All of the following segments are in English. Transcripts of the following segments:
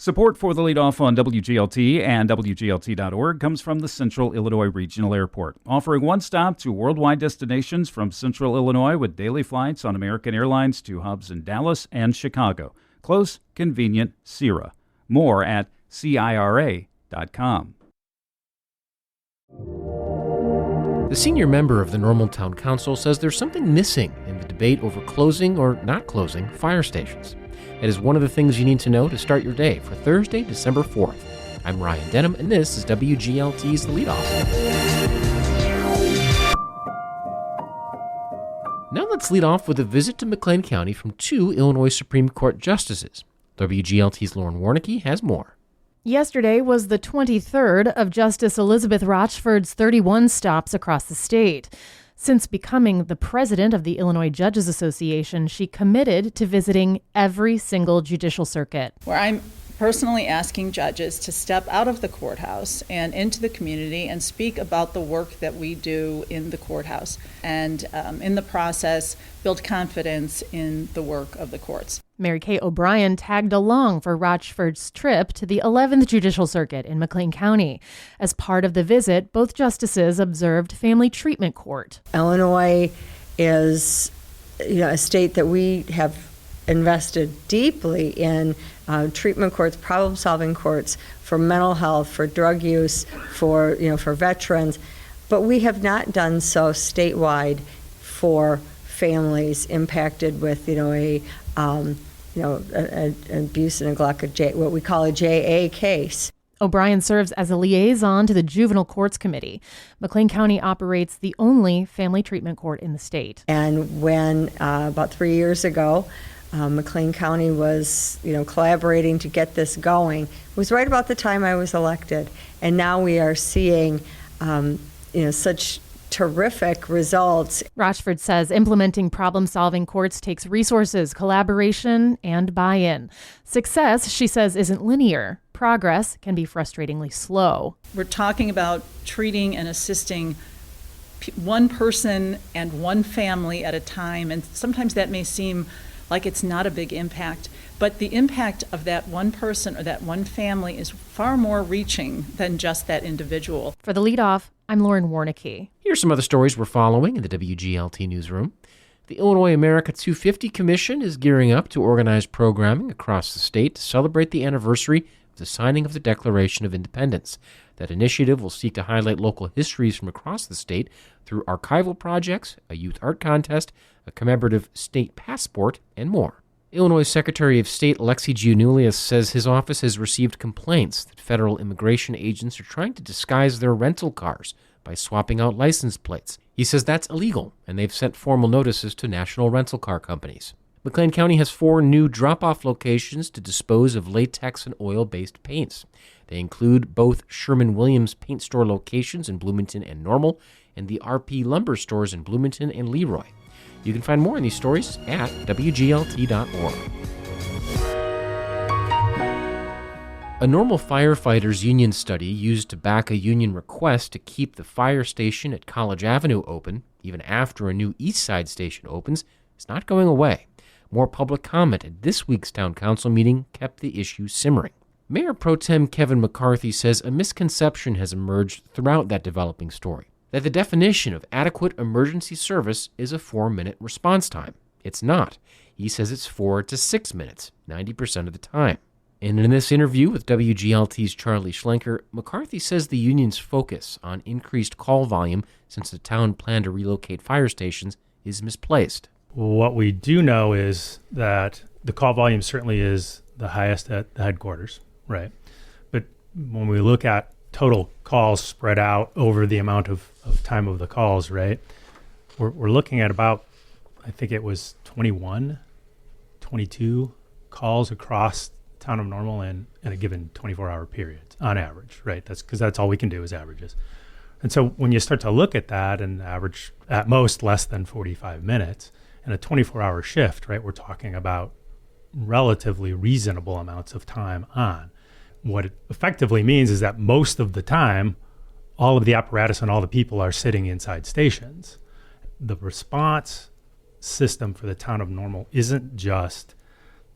Support for the Leadoff on WGLT and WGLT.org comes from the Central Illinois Regional Airport, offering one stop to worldwide destinations from Central Illinois with daily flights on American Airlines to hubs in Dallas and Chicago. Close, convenient, CIRA. More at CIRA.com. The senior member of the Normal Town Council says there's something missing in the debate over closing or not closing fire stations. It is one of the things you need to know to start your day for Thursday, December 4th. I'm Ryan Denham, and this is WGLT's The Leadoff. Now let's lead off with a visit to McLean County from two Illinois Supreme Court justices. WGLT's Lauren Warnicki has more. Yesterday was the 23rd of Justice Elizabeth Rochford's 31 stops across the state. Since becoming the president of the Illinois Judges Association, she committed to visiting every single judicial circuit. Where I'm personally asking judges to step out of the courthouse and into the community and speak about the work that we do in the courthouse and in the process build confidence in the work of the courts. Mary Kay O'Brien tagged along for Rochford's trip to the 11th Judicial Circuit in McLean County. As part of the visit, both justices observed family treatment court. Illinois is a state that we have invested deeply in treatment courts, problem-solving courts for mental health, for drug use, for veterans, but we have not done so statewide for families impacted with an abuse and neglect, what we call a JA case. O'Brien serves as a liaison to the Juvenile Courts Committee. McLean County operates the only family treatment court in the state. And when about 3 years ago, McLean County was, collaborating to get this going, it was right about the time I was elected. And now we are seeing, such terrific results. Rochford says implementing problem-solving courts takes resources, collaboration, and buy-in. Success, she says, isn't linear. Progress can be frustratingly slow. We're talking about treating and assisting one person and one family at a time, and sometimes that may seem like it's not a big impact, but the impact of that one person or that one family is far more reaching than just that individual. For the Leadoff, I'm Lauren Warnicki. Here's some other stories we're following in the WGLT newsroom. The Illinois America 250 Commission is gearing up to organize programming across the state to celebrate the anniversary of the signing of the Declaration of Independence. That initiative will seek to highlight local histories from across the state through archival projects, a youth art contest, a commemorative state passport, and more. Illinois Secretary of State Alexi Giannoulias says his office has received complaints that federal immigration agents are trying to disguise their rental cars by swapping out license plates. He says that's illegal, and they've sent formal notices to national rental car companies. McLean County has 4 new drop-off locations to dispose of latex and oil-based paints. They include both Sherman-Williams paint store locations in Bloomington and Normal, and the RP Lumber stores in Bloomington and Leroy. You can find more on these stories at WGLT.org. A Normal Firefighters Union study used to back a union request to keep the fire station at College Avenue open, even after a new East Side station opens, is not going away. More public comment at this week's Town Council meeting kept the issue simmering. Mayor Pro Tem Kevin McCarthy says a misconception has emerged throughout that developing story, that the definition of adequate emergency service is a 4-minute response time. It's not. He says it's 4 to 6 minutes, 90% of the time. And in this interview with WGLT's Charlie Schlenker, McCarthy says the union's focus on increased call volume since the town planned to relocate fire stations is misplaced. What we do know is that the call volume certainly is the highest at the headquarters, right? But when we look at total calls spread out over the amount of time of the calls, right, we're looking at about, I think it was 21, 22 calls across town of Normal in a given 24-hour period on average, right? That's because that's all we can do is averages. And so when you start to look at that and average at most less than 45 minutes in a 24-hour shift, right, we're talking about relatively reasonable amounts of time on. What it effectively means is that most of the time, all of the apparatus and all the people are sitting inside stations. The response system for the town of Normal isn't just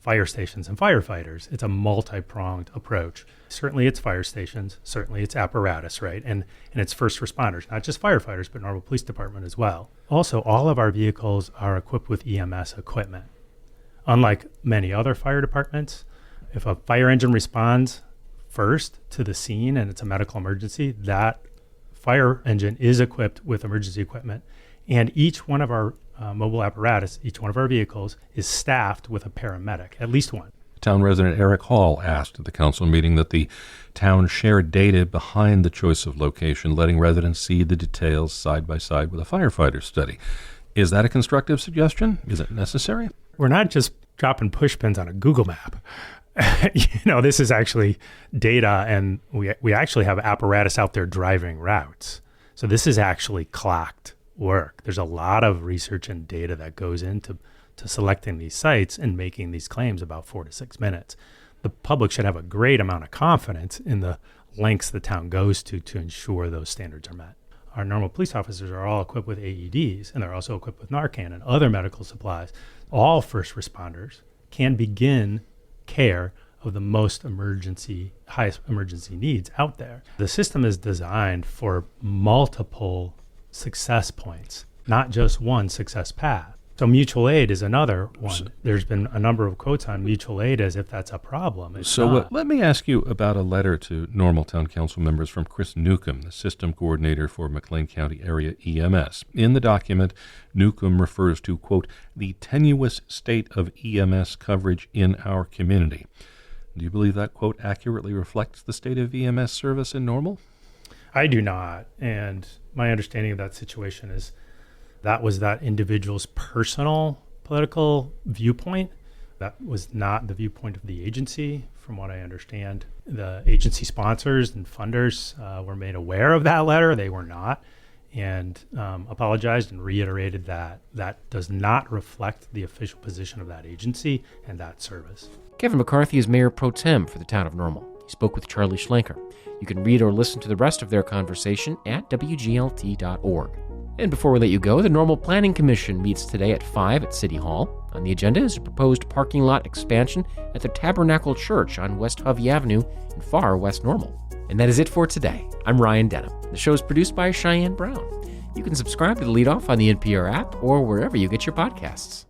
fire stations and firefighters. It's a multi-pronged approach. Certainly it's fire stations, certainly it's apparatus, right? And it's first responders, not just firefighters, but Normal Police Department as well. Also, all of our vehicles are equipped with EMS equipment. Unlike many other fire departments, if a fire engine responds first to the scene and it's a medical emergency, that fire engine is equipped with emergency equipment. And each one of our mobile apparatus, each one of our vehicles is staffed with a paramedic, at least one. Town resident Eric Hall asked at the council meeting that the town share data behind the choice of location, letting residents see the details side by side with a firefighter study. Is that a constructive suggestion? Is it necessary? We're not just dropping push pins on a Google map. This is actually data, and we actually have apparatus out there driving routes. So this is actually clocked work. There's a lot of research and data that goes into selecting these sites and making these claims about 4 to 6 minutes. The public should have a great amount of confidence in the lengths the town goes to ensure those standards are met. Our normal police officers are all equipped with AEDs, and they're also equipped with Narcan and other medical supplies. All first responders can begin care of the highest emergency needs out there. The system is designed for multiple success points, not just one success path. So mutual aid is another one. There's been a number of quotes on mutual aid as if that's a problem. It's not. Let me ask you about a letter to Normal Town Council members from Chris Newcomb, the system coordinator for McLean County Area EMS. In the document, Newcomb refers to, quote, the tenuous state of EMS coverage in our community. Do you believe that quote accurately reflects the state of EMS service in Normal? I do not. And my understanding of that situation is that was that individual's personal political viewpoint. That was not the viewpoint of the agency, from what I understand. The agency sponsors and funders were made aware of that letter. They were not, and apologized and reiterated that that does not reflect the official position of that agency and that service. Kevin McCarthy is Mayor Pro Tem for the town of Normal. He spoke with Charlie Schlenker. You can read or listen to the rest of their conversation at WGLT.org. And before we let you go, the Normal Planning Commission meets today at 5 at City Hall. On the agenda is a proposed parking lot expansion at the Tabernacle Church on West Hovey Avenue in far West Normal. And that is it for today. I'm Ryan Denham. The show is produced by Cheyenne Brown. You can subscribe to the Leadoff on the NPR app or wherever you get your podcasts.